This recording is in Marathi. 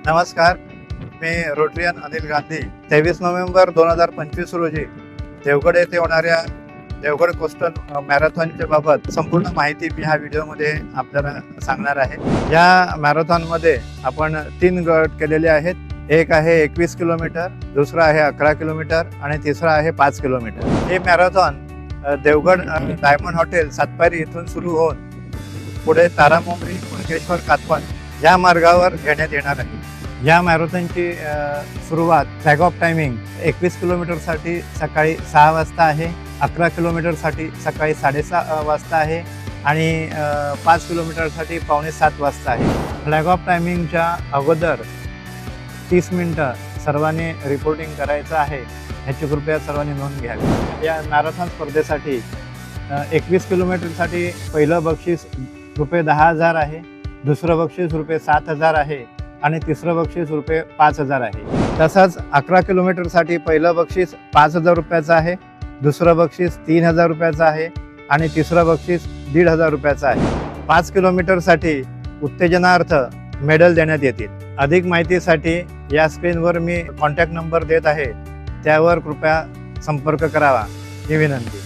नमस्कार, मी रोटरियन अनिल गांधी. 23 नोव्हेंबर 2025 रोजी देवगड येथे होणाऱ्या देवगड कोस्टल मॅरेथॉनच्या बाबत संपूर्ण माहिती मी ह्या व्हिडिओमध्ये आपल्याला सांगणार आहे. या मॅरेथॉनमध्ये आपण 3 गट केलेले आहेत. एक आहे 21 किलोमीटर, दुसरा आहे 11 किलोमीटर आणि तिसरा आहे 5 किलोमीटर. हे मॅरेथॉन देवगड डायमंड हॉटेल सातपारी इथून सुरू होऊन पुढे तारामुंबरी, कुणकेश्वर, कातपण या मार्गावर घेण्यात येणार आहे. या मॅरेथॉनची सुरुवात फ्लॅग ऑफ टायमिंग 21 किलोमीटरसाठी सकाळी 6 वाजता आहे, 11 किलोमीटरसाठी सकाळी 6:30 वाजता आहे आणि 5 किलोमीटरसाठी 6:45 वाजता आहे. फ्लॅग ऑफ टायमिंगच्या अगोदर 30 मिनटं सर्वांनी रिपोर्टिंग करायचं आहे, ह्याची कृपया सर्वांनी नोंद घ्यावी. या मॅरेथॉन स्पर्धेसाठी 21 किलोमीटरसाठी पहिलं बक्षीस ₹10,000 आहे, दुसरं बक्षीस ₹7,000 आहे आणि तिसरं बक्षीस ₹5,000 आहे. तसंच 11 किलोमीटरसाठी पहिलं बक्षीस ₹5,000 आहे, दुसरं बक्षीस ₹3,000 आहे आणि तिसरं बक्षीस ₹1,500 आहे. 5 किलोमीटरसाठी उत्तेजनार्थ मेडल देण्यात येतील. अधिक माहितीसाठी या स्क्रीनवर मी कॉन्टॅक्ट नंबर देत आहे, त्यावर कृपया संपर्क करावा ही विनंती.